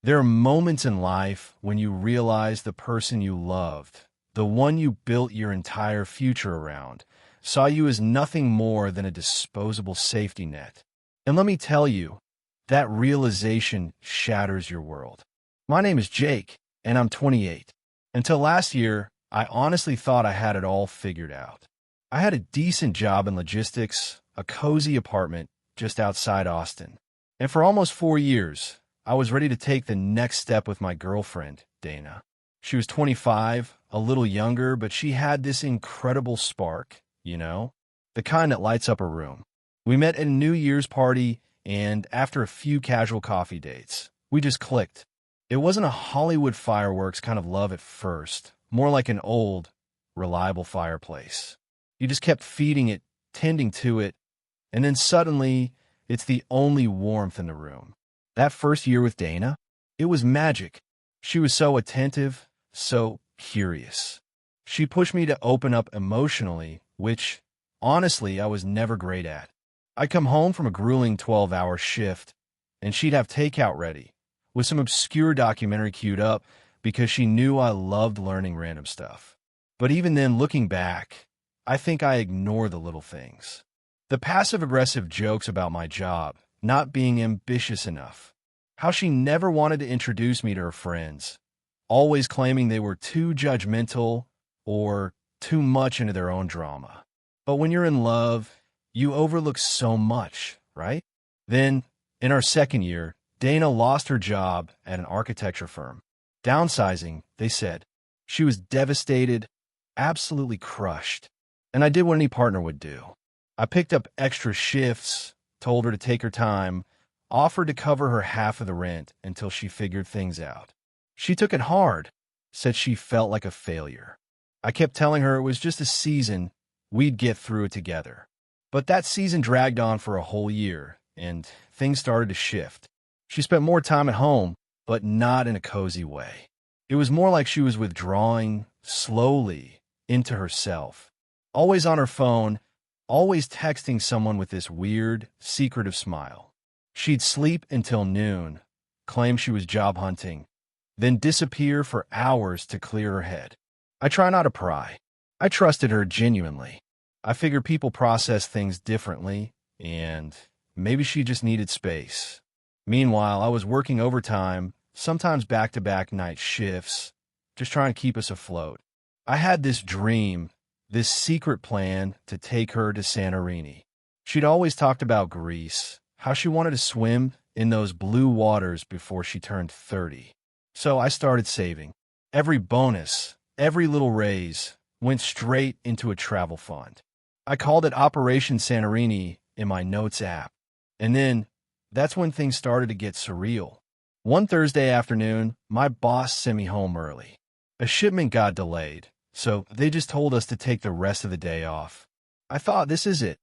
There are moments in life when you realize the person you loved, the one you built your entire future around, saw you as nothing more than a disposable safety net. And let me tell you, that realization shatters your world. My name is Jake, and I'm 28. Until last year, I honestly thought I had it all figured out. I had a decent job in logistics, a cozy apartment just outside Austin. And for almost 4 years, I was ready to take the next step with my girlfriend, Dana. She was 25, a little younger, but she had this incredible spark, the kind that lights up a room. We met at a New Year's party, and after a few casual coffee dates, we just clicked. It wasn't a Hollywood fireworks kind of love at first, more like an old, reliable fireplace. You just kept feeding it, tending to it, and then suddenly, it's the only warmth in the room. That first year with Dana, it was magic. She was so attentive, so curious. She pushed me to open up emotionally, which, honestly, I was never great at. I'd come home from a grueling 12-hour shift, and she'd have takeout ready, with some obscure documentary queued up because she knew I loved learning random stuff. But even then, looking back, I think I ignore the little things. The passive-aggressive jokes about my job, not being ambitious enough, how she never wanted to introduce me to her friends, always claiming they were too judgmental or too much into their own drama. But when you're in love, you overlook so much, right? Then, in our second year, Dana lost her job at an architecture firm. Downsizing, they said. She was devastated, absolutely crushed. And I did what any partner would do. I picked up extra shifts, told her to take her time, offered to cover her half of the rent until she figured things out. She took it hard, said she felt like a failure. I kept telling her it was just a season, we'd get through it together. But that season dragged on for a whole year, and things started to shift. She spent more time at home, but not in a cozy way. It was more like she was withdrawing, slowly, into herself. Always on her phone, always texting someone with this weird, secretive smile. She'd sleep until noon, claim she was job hunting, then disappear for hours to clear her head. I try not to pry. I trusted her genuinely. I figured people process things differently, and maybe she just needed space. Meanwhile, I was working overtime, sometimes back-to-back night shifts, just trying to keep us afloat. I had this dream, this secret plan to take her to Santorini. She'd always talked about Greece, how she wanted to swim in those blue waters before she turned 30. So I started saving. Every bonus, every little raise, went straight into a travel fund. I called it Operation Santorini in my notes app. And then, that's when things started to get surreal. One Thursday afternoon, my boss sent me home early. A shipment got delayed, so they just told us to take the rest of the day off. I thought, this is it.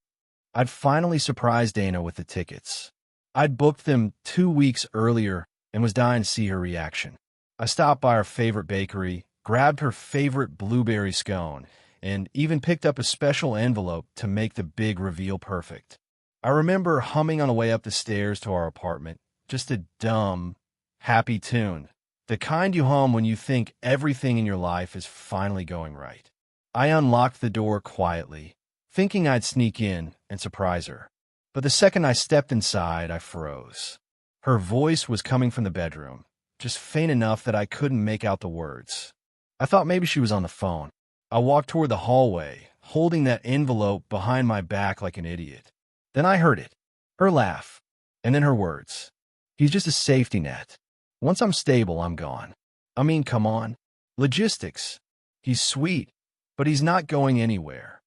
I'd finally surprised Dana with the tickets. I'd booked them 2 weeks earlier and was dying to see her reaction. I stopped by her favorite bakery, grabbed her favorite blueberry scone, and even picked up a special envelope to make the big reveal perfect. I remember humming on the way up the stairs to our apartment, just a dumb, happy tune. The kind you hum when you think everything in your life is finally going right. I unlocked the door quietly, thinking I'd sneak in and surprise her. But the second I stepped inside, I froze. Her voice was coming from the bedroom, just faint enough that I couldn't make out the words. I thought maybe she was on the phone. I walked toward the hallway, holding that envelope behind my back like an idiot. Then I heard it, her laugh, and then her words. He's just a safety net. Once I'm stable, I'm gone. I mean, come on. Logistics. He's sweet, but he's not going anywhere.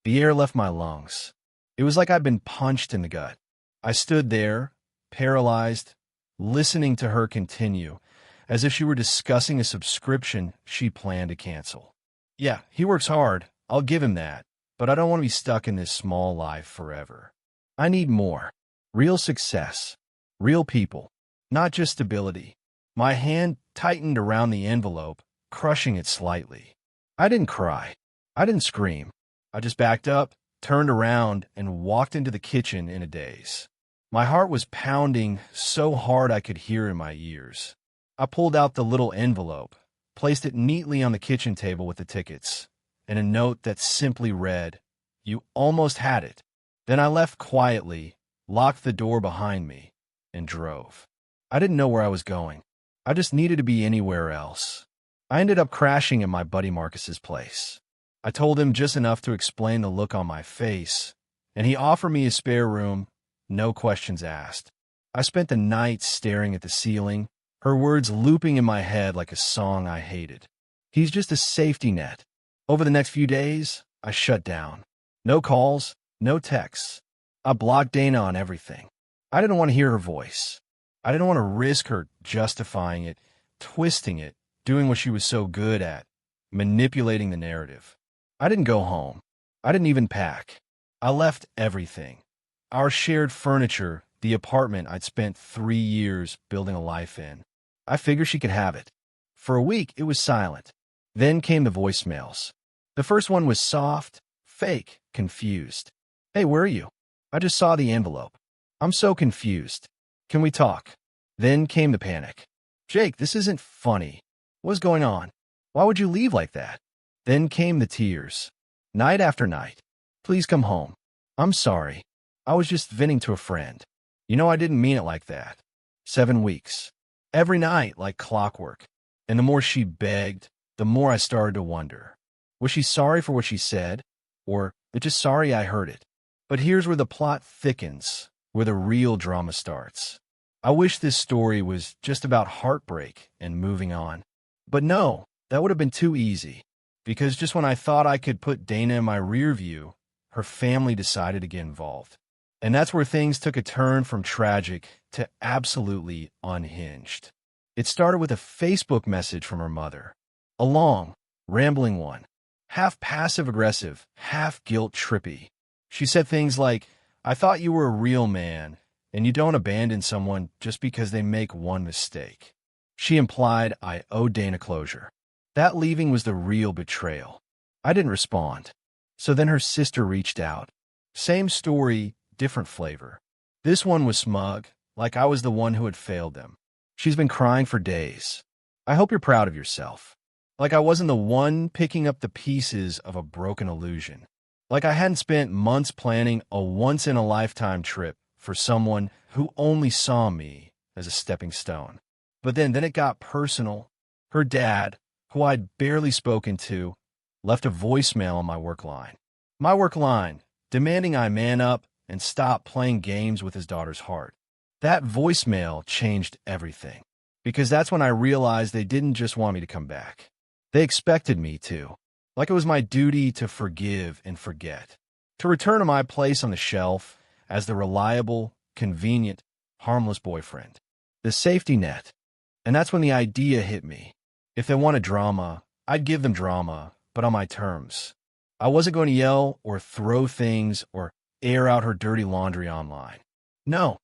The air left my lungs. It was like I'd been punched in the gut. I stood there, paralyzed, listening to her continue, as if she were discussing a subscription she planned to cancel. Yeah, he works hard, I'll give him that, but I don't want to be stuck in this small life forever. I need more. Real success. Real people. Not just stability. My hand tightened around the envelope, crushing it slightly. I didn't cry. I didn't scream. I just backed up, turned around, and walked into the kitchen in a daze. My heart was pounding so hard I could hear in my ears. I pulled out the little envelope, placed it neatly on the kitchen table with the tickets, and a note that simply read, "You almost had it." Then I left quietly, locked the door behind me, and drove. I didn't know where I was going. I just needed to be anywhere else. I ended up crashing at my buddy Marcus's place. I told him just enough to explain the look on my face, and he offered me a spare room, no questions asked. I spent the night staring at the ceiling, her words looping in my head like a song I hated. He's just a safety net. Over the next few days, I shut down. No calls, no texts. I blocked Dana on everything. I didn't want to hear her voice. I didn't want to risk her justifying it, twisting it, doing what she was so good at, manipulating the narrative. I didn't go home. I didn't even pack. I left everything. Our shared furniture, the apartment I'd spent 3 years building a life in. I figured she could have it. For a week, it was silent. Then came the voicemails. The first one was soft, fake, confused. "Hey, where are you? I just saw the envelope. I'm so confused. Can we talk?" Then came the panic. "Jake, this isn't funny. What's going on? Why would you leave like that?" Then came the tears. Night after night. "Please come home. I'm sorry. I was just venting to a friend. You know I didn't mean it like that." 7 weeks. Every night like clockwork. And the more she begged, the more I started to wonder. Was she sorry for what she said? Or just sorry I heard it? But here's where the plot thickens, where the real drama starts. I wish this story was just about heartbreak and moving on. But no, that would have been too easy. Because just when I thought I could put Dana in my rear view, her family decided to get involved. And that's where things took a turn from tragic to absolutely unhinged. It started with a Facebook message from her mother. A long, rambling one. Half passive-aggressive, half guilt-trippy. She said things like, "I thought you were a real man, and you don't abandon someone just because they make one mistake." She implied I owed Dana closure. That leaving was the real betrayal. I didn't respond. So then her sister reached out. Same story, different flavor. This one was smug, like I was the one who had failed them. She's been crying for days. "I hope you're proud of yourself." Like I wasn't the one picking up the pieces of a broken illusion. Like I hadn't spent months planning a once-in-a-lifetime trip for someone who only saw me as a stepping stone. But then it got personal. Her dad, who I'd barely spoken to, left a voicemail on my work line. My work line, demanding I man up and stop playing games with his daughter's heart. That voicemail changed everything. Because that's when I realized they didn't just want me to come back. They expected me to. Like it was my duty to forgive and forget. To return to my place on the shelf as the reliable, convenient, harmless boyfriend. The safety net. And that's when the idea hit me. If they wanted drama, I'd give them drama, but on my terms. I wasn't going to yell or throw things or air out her dirty laundry online. No.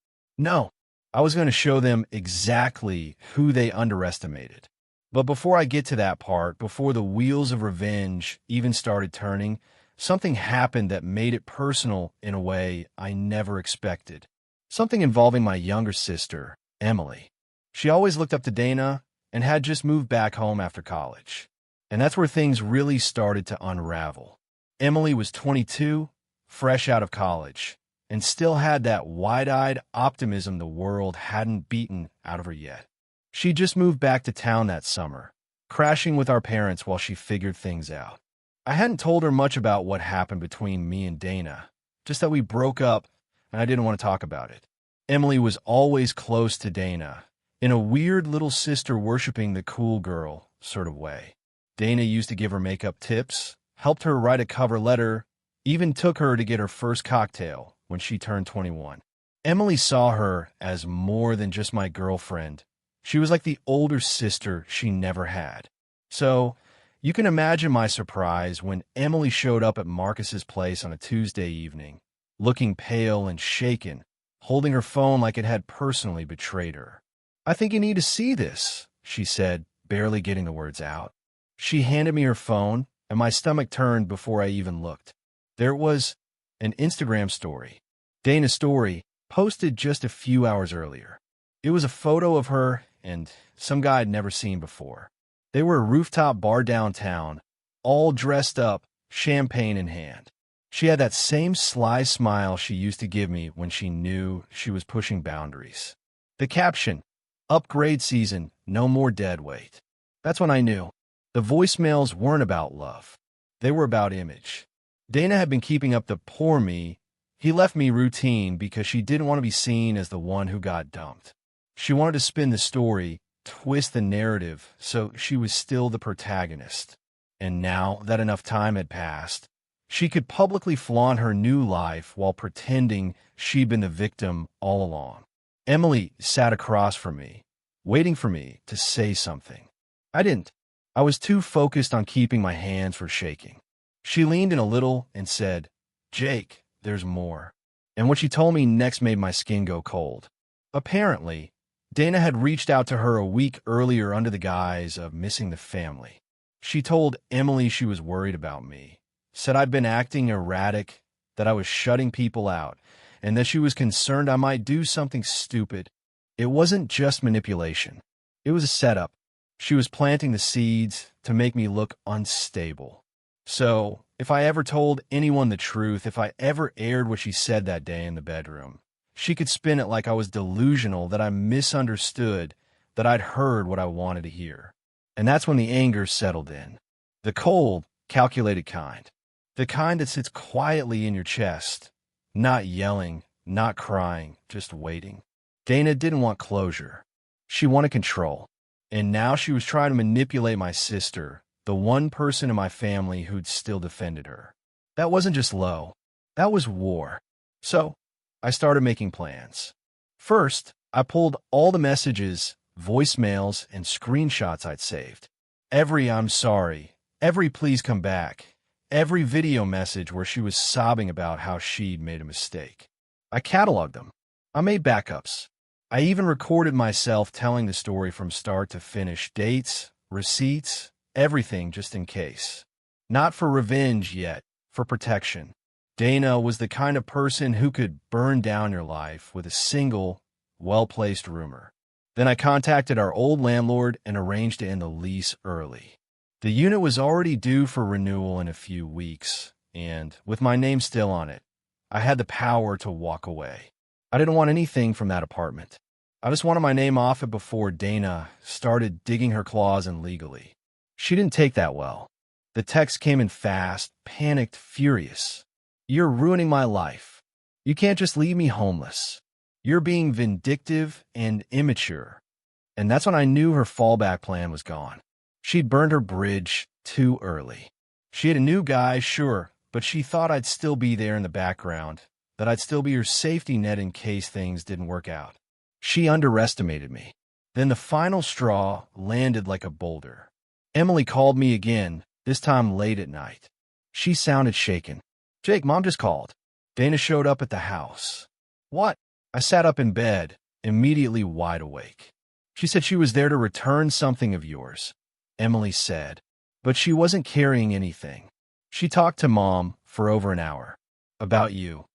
I was going to show them exactly who they underestimated. But before I get to that part, before the wheels of revenge even started turning, something happened that made it personal in a way I never expected. Something involving my younger sister, Emily. She always looked up to Dana and had just moved back home after college. And that's where things really started to unravel. Emily was 22, fresh out of college, and still had that wide-eyed optimism the world hadn't beaten out of her yet. She just moved back to town that summer, crashing with our parents while she figured things out. I hadn't told her much about what happened between me and Dana, just that we broke up and I didn't want to talk about it. Emily was always close to Dana, in a weird little sister worshiping the cool girl sort of way. Dana used to give her makeup tips, helped her write a cover letter, even took her to get her first cocktail when she turned 21. Emily saw her as more than just my girlfriend. She was like the older sister she never had. So, you can imagine my surprise when Emily showed up at Marcus's place on a Tuesday evening, looking pale and shaken, holding her phone like it had personally betrayed her. "I think you need to see this," she said, barely getting the words out. She handed me her phone, and my stomach turned before I even looked. There it was, an Instagram story. Dana's story, posted just a few hours earlier. It was a photo of her and some guy I'd never seen before. They were a rooftop bar downtown, all dressed up, champagne in hand. She had that same sly smile she used to give me when she knew she was pushing boundaries. The caption, "Upgrade season, no more deadweight." That's when I knew. The voicemails weren't about love. They were about image. Dana had been keeping up the poor me. He left me routine because she didn't want to be seen as the one who got dumped. She wanted to spin the story, twist the narrative, so she was still the protagonist. And now that enough time had passed, she could publicly flaunt her new life while pretending she'd been the victim all along. Emily sat across from me, waiting for me to say something. I didn't. I was too focused on keeping my hands from shaking. She leaned in a little and said, "Jake, there's more." And what she told me next made my skin go cold. Apparently, Dana had reached out to her a week earlier under the guise of missing the family. She told Emily she was worried about me, said I'd been acting erratic, that I was shutting people out, and that she was concerned I might do something stupid. It wasn't just manipulation. It was a setup. She was planting the seeds to make me look unstable. So, if I ever told anyone the truth, if I ever aired what she said that day in the bedroom, she could spin it like I was delusional, that I misunderstood, that I'd heard what I wanted to hear. And that's when the anger settled in. The cold, calculated kind. The kind that sits quietly in your chest, not yelling, not crying, just waiting. Dana didn't want closure. She wanted control. And now she was trying to manipulate my sister, the one person in my family who'd still defended her. That wasn't just low. That was war. So, I started making plans. First, I pulled all the messages, voicemails, and screenshots I'd saved. Every "I'm sorry," every "please come back," every video message where she was sobbing about how she'd made a mistake. I cataloged them. I made backups. I even recorded myself telling the story from start to finish, dates, receipts, everything just in case. Not for revenge yet, for protection. Dana was the kind of person who could burn down your life with a single, well-placed rumor. Then I contacted our old landlord and arranged to end the lease early. The unit was already due for renewal in a few weeks, and with my name still on it, I had the power to walk away. I didn't want anything from that apartment. I just wanted my name off it before Dana started digging her claws in legally. She didn't take that well. The text came in fast, panicked, furious. "You're ruining my life. You can't just leave me homeless. You're being vindictive and immature." And that's when I knew her fallback plan was gone. She'd burned her bridge too early. She had a new guy, sure, but she thought I'd still be there in the background, that I'd still be her safety net in case things didn't work out. She underestimated me. Then the final straw landed like a boulder. Emily called me again, this time late at night. She sounded shaken. "Jake, Mom just called." Dana showed up at the house. "What?" I sat up in bed, immediately wide awake. "She said she was there to return something of yours," Emily said, "but she wasn't carrying anything. She talked to Mom for over an hour. About you."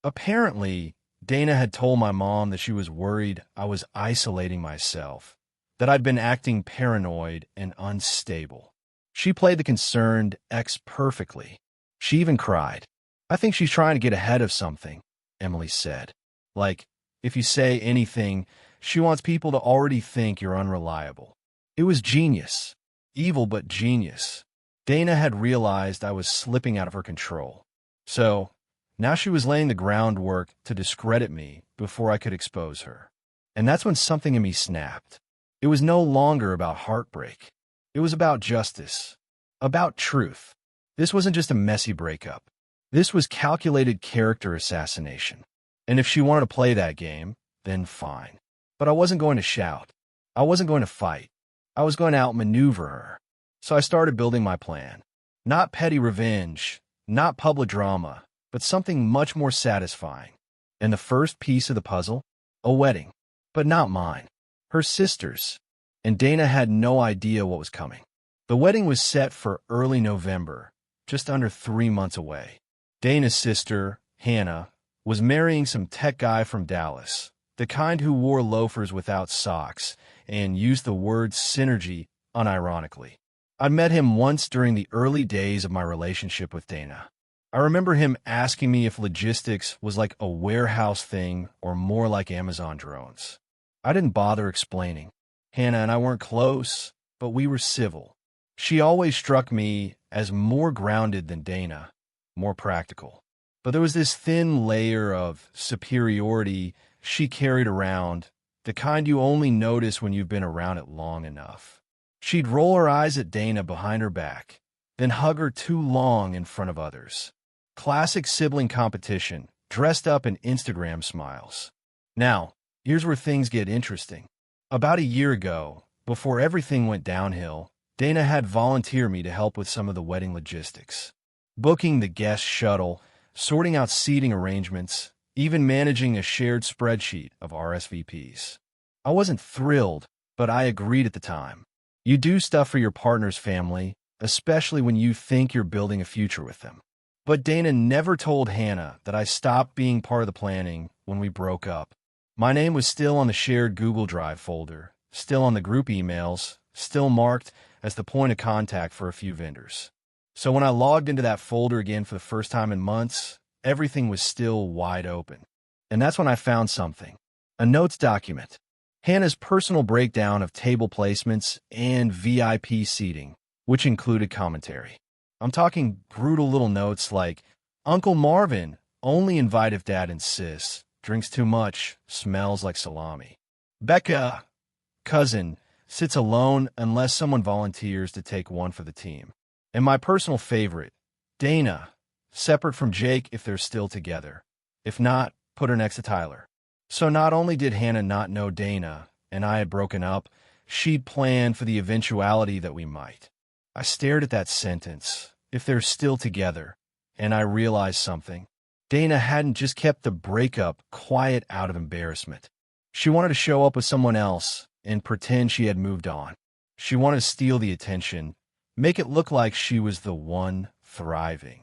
Apparently, Dana had told my mom that she was worried I was isolating myself, that I'd been acting paranoid and unstable. She played the concerned ex perfectly. She even cried. "I think she's trying to get ahead of something," Emily said. "Like, if you say anything, she wants people to already think you're unreliable." It was genius. Evil, but genius. Dana had realized I was slipping out of her control. So, now she was laying the groundwork to discredit me before I could expose her. And that's when something in me snapped. It was no longer about heartbreak. It was about justice. About truth. This wasn't just a messy breakup. This was calculated character assassination. And if she wanted to play that game, then fine. But I wasn't going to shout. I wasn't going to fight. I was going to outmaneuver her. So I started building my plan. Not petty revenge, not public drama, but something much more satisfying. And the first piece of the puzzle? A wedding. But not mine. Her sister's. And Dana had no idea what was coming. The wedding was set for early November, just under 3 months away. Dana's sister, Hannah, was marrying some tech guy from Dallas. the kind who wore loafers without socks and used the word synergy unironically. I met him once during the early days of my relationship with Dana. I remember him asking me if logistics was like a warehouse thing or more like Amazon drones. I didn't bother explaining. Hannah and I weren't close, but we were civil. She always struck me as more grounded than Dana, more practical. But there was this thin layer of superiority she carried around, the kind you only notice when you've been around it long enough. She'd roll her eyes at Dana behind her back, then hug her too long in front of others. Classic sibling competition, dressed up in Instagram smiles. Now, here's where things get interesting. About a year ago, before everything went downhill, Dana had volunteered me to help with some of the wedding logistics. Booking the guest shuttle, sorting out seating arrangements, even managing a shared spreadsheet of RSVPs. I wasn't thrilled, but I agreed at the time. You do stuff for your partner's family, especially when you think you're building a future with them. But Dana never told Hannah that I stopped being part of the planning when we broke up. My name was still on the shared Google Drive folder, still on the group emails, still marked as the point of contact for a few vendors. So when I logged into that folder again for the first time in months, everything was still wide open. And that's when I found something. A notes document. Hannah's personal breakdown of table placements and VIP seating, which included commentary. I'm talking brutal little notes like, Uncle Marvin, only invite if Dad insists, drinks too much, smells like salami. Becca, cousin, sits alone unless someone volunteers to take one for the team. And my personal favorite, Dana, separate from Jake if they're still together. If not, put her next to Tyler. So not only did Hannah not know Dana, and I had broken up, she'd planned for the eventuality that we might. I stared at that sentence, if they're still together, and I realized something. Dana hadn't just kept the breakup quiet out of embarrassment. She wanted to show up with someone else and pretend she had moved on. She wanted to steal the attention, make it look like she was the one thriving.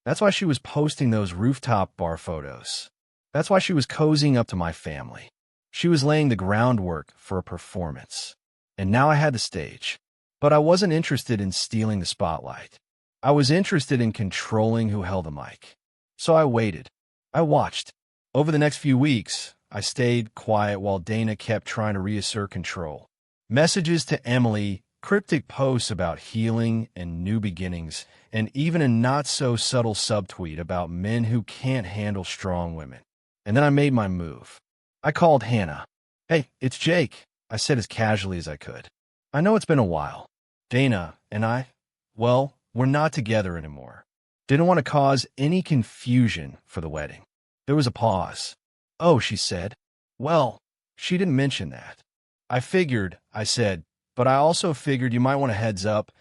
That's why she was posting those rooftop bar photos. That's why she was cozying up to my family. She was laying the groundwork for a performance. And now I had the stage. But I wasn't interested in stealing the spotlight. I was interested in controlling who held the mic. So I waited. I watched. Over the next few weeks, I stayed quiet while Dana kept trying to reassert control. Messages to Emily, cryptic posts about healing and new beginnings, and even a not-so-subtle subtweet about men who can't handle strong women. And then I made my move. I called Hannah. Hey, it's Jake, I said as casually as I could. I know it's been a while. Dana and I, well, we're not together anymore. Didn't want to cause any confusion for the wedding. There was a pause. Oh, she said. Well, she didn't mention that. I figured, I said, but I also figured you might want a heads up,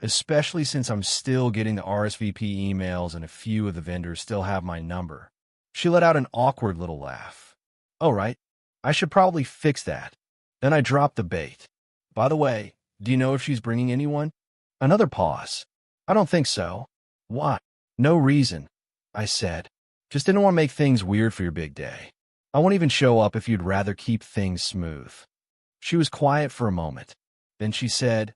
especially since I'm still getting the RSVP emails and a few of the vendors still have my number. She let out an awkward little laugh. Oh, right. I should probably fix that. Then I dropped the bait. By the way, do you know if she's bringing anyone? Another pause. I don't think so. Why? No reason, I said. Just didn't want to make things weird for your big day. I won't even show up if you'd rather keep things smooth. She was quiet for a moment. Then she said,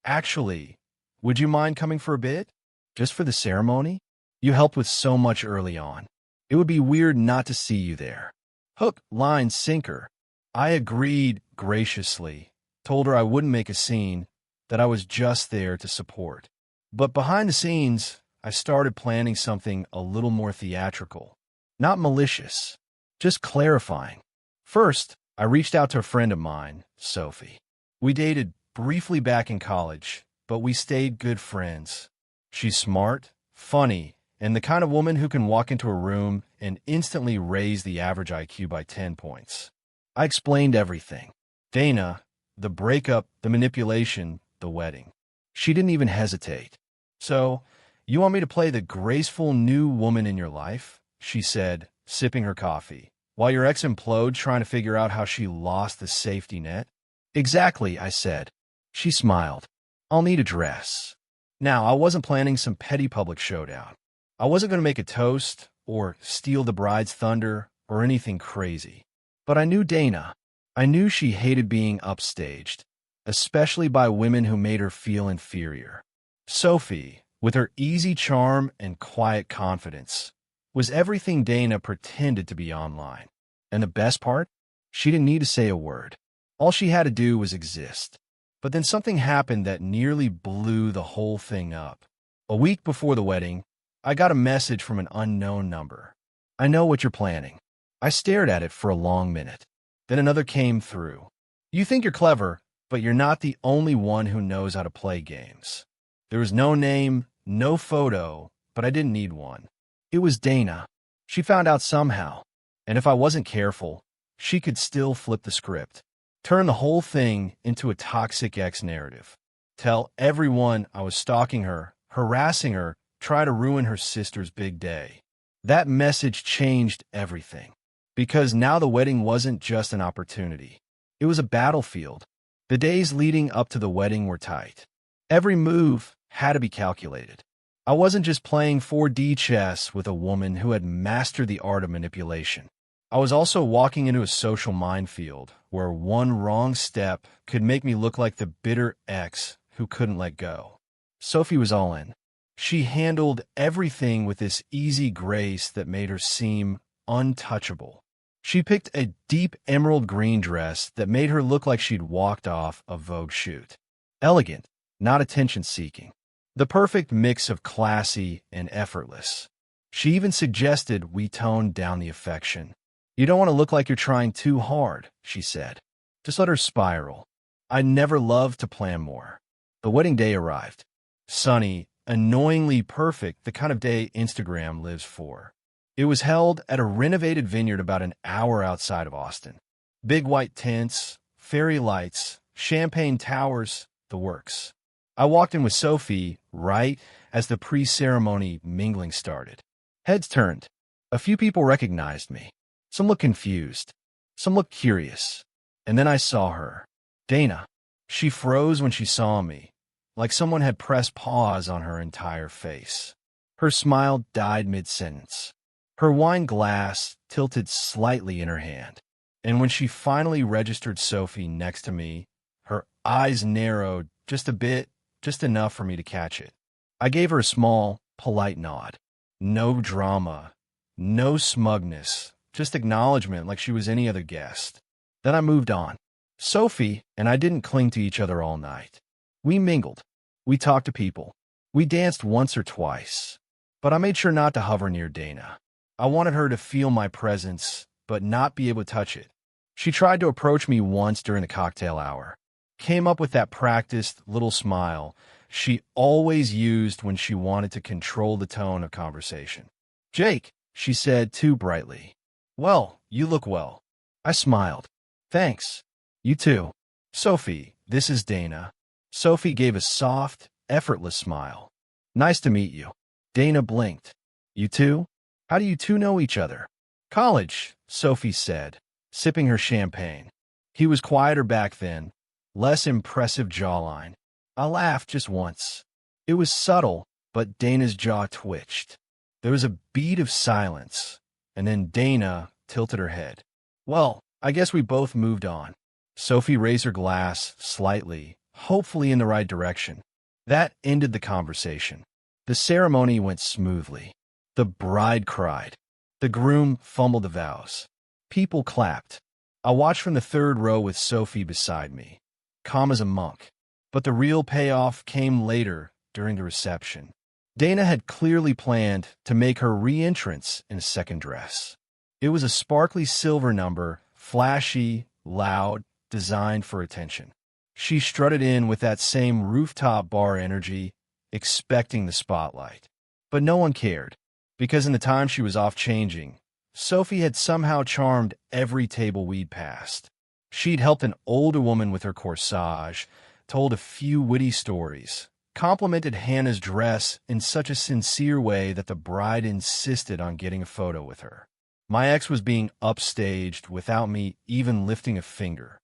Actually, would you mind coming for a bit? Just for the ceremony? You helped with so much early on. It would be weird not to see you there. Hook, line, sinker. I agreed graciously, told her I wouldn't make a scene, that I was just there to support. But behind the scenes, I started planning something a little more theatrical. Not malicious, just clarifying. First, I reached out to a friend of mine, Sophie. We dated briefly back in college, but we stayed good friends. She's smart, funny, and the kind of woman who can walk into a room and instantly raise the average IQ by 10 points. I explained everything. Dana, the breakup, the manipulation, the wedding. She didn't even hesitate. So, you want me to play the graceful new woman in your life? She said, sipping her coffee, while your ex implodes trying to figure out how she lost the safety net? Exactly, I said. She smiled. I'll need a dress. Now, I wasn't planning some petty public showdown. I wasn't going to make a toast or steal the bride's thunder or anything crazy. But I knew Dana. I knew she hated being upstaged, especially by women who made her feel inferior. Sophie, with her easy charm and quiet confidence, was everything Dana pretended to be online. And the best part? She didn't need to say a word. All she had to do was exist. But then something happened that nearly blew the whole thing up. A week before the wedding, I got a message from an unknown number. "I know what you're planning." I stared at it for a long minute. Then another came through. "You think you're clever, but you're not the only one who knows how to play games." There was no name, no photo, but I didn't need one. It was Dana. She found out somehow. And if I wasn't careful, she could still flip the script. Turn the whole thing into a toxic ex narrative. Tell everyone I was stalking her, harassing her, try to ruin her sister's big day. That message changed everything. Because now the wedding wasn't just an opportunity. It was a battlefield. The days leading up to the wedding were tight. Every move had to be calculated. I wasn't just playing 4D chess with a woman who had mastered the art of manipulation. I was also walking into a social minefield where one wrong step could make me look like the bitter ex who couldn't let go. Sophie was all in. She handled everything with this easy grace that made her seem untouchable. She picked a deep emerald green dress that made her look like she'd walked off a Vogue shoot. Elegant, not attention-seeking. The perfect mix of classy and effortless. She even suggested we tone down the affection. "You don't want to look like you're trying too hard," she said. "Just let her spiral." I never loved to plan more. The wedding day arrived. Sunny, annoyingly perfect, the kind of day Instagram lives for. It was held at a renovated vineyard about an hour outside of Austin. Big white tents, fairy lights, champagne towers, the works. I walked in with Sophie right as the pre-ceremony mingling started. Heads turned. A few people recognized me. Some looked confused. Some looked curious. And then I saw her. Dana. She froze when she saw me, like someone had pressed pause on her entire face. Her smile died mid-sentence. Her wine glass tilted slightly in her hand. And when she finally registered Sophie next to me, her eyes narrowed just a bit, just enough for me to catch it. I gave her a small, polite nod. No drama, no smugness, just acknowledgement like she was any other guest. Then I moved on. Sophie and I didn't cling to each other all night. We mingled. We talked to people. We danced once or twice. But I made sure not to hover near Dana. I wanted her to feel my presence, but not be able to touch it. She tried to approach me once during the cocktail hour. Came up with that practiced little smile she always used when she wanted to control the tone of conversation. "Jake," she said too brightly. "Well, you look well." I smiled. "Thanks. You too." "Sophie, this is Dana." Sophie gave a soft, effortless smile. "Nice to meet you." Dana blinked. "You too? How do you two know each other?" "College," Sophie said, sipping her champagne. He was quieter back then, less impressive jawline. I laughed just once. It was subtle, but Dana's jaw twitched. There was a beat of silence, and then Dana tilted her head. "Well, I guess we both moved on." Sophie raised her glass slightly, hopefully in the right direction. That ended the conversation. The ceremony went smoothly. The bride cried. The groom fumbled the vows. People clapped. I watched from the third row with Sophie beside me, calm as a monk. But the real payoff came later during the reception. Dana had clearly planned to make her re-entrance in a second dress. It was a sparkly silver number, flashy, loud, designed for attention. She strutted in with that same rooftop bar energy, expecting the spotlight. But no one cared, because in the time she was off changing, Sophie had somehow charmed every table we'd passed. She'd helped an older woman with her corsage, told a few witty stories, complimented Hannah's dress in such a sincere way that the bride insisted on getting a photo with her. My ex was being upstaged without me even lifting a finger.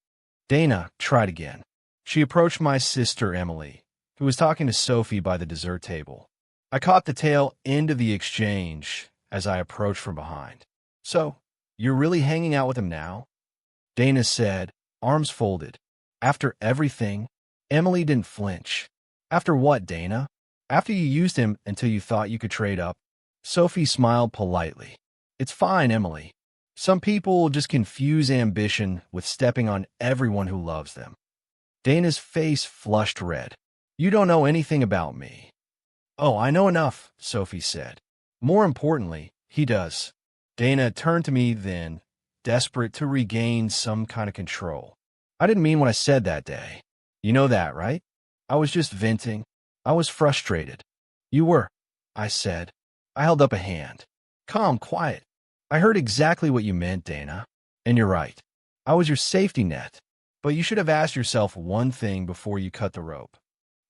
Dana tried again. She approached my sister, Emily, who was talking to Sophie by the dessert table. I caught the tail end of the exchange as I approached from behind. "So, you're really hanging out with him now?" Dana said, arms folded. After everything? Emily didn't flinch. After what, Dana? After you used him until you thought you could trade up? Sophie smiled politely. It's fine, Emily. Some people just confuse ambition with stepping on everyone who loves them. Dana's face flushed red. You don't know anything about me. Oh, I know enough, Sophie said. More importantly, he does. Dana turned to me then, desperate to regain some kind of control. I didn't mean what I said that day. You know that, right? I was just venting. I was frustrated. You were, I said. I held up a hand. Calm, quiet. I heard exactly what you meant, Dana. And you're right. I was your safety net. But you should have asked yourself one thing before you cut the rope.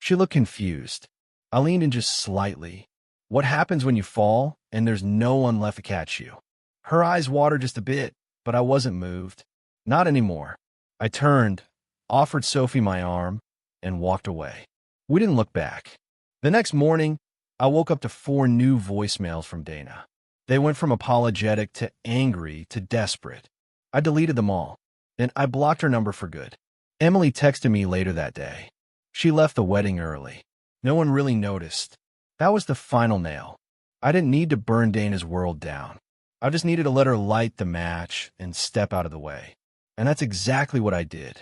She looked confused. I leaned in just slightly. What happens when you fall and there's no one left to catch you? Her eyes watered just a bit, but I wasn't moved. Not anymore. I turned, offered Sophie my arm, and walked away. We didn't look back. The next morning, I woke up to 4 new voicemails from Dana. They went from apologetic to angry to desperate. I deleted them all. Then I blocked her number for good. Emily texted me later that day. She left the wedding early. No one really noticed. That was the final nail. I didn't need to burn Dana's world down. I just needed to let her light the match and step out of the way. And that's exactly what I did.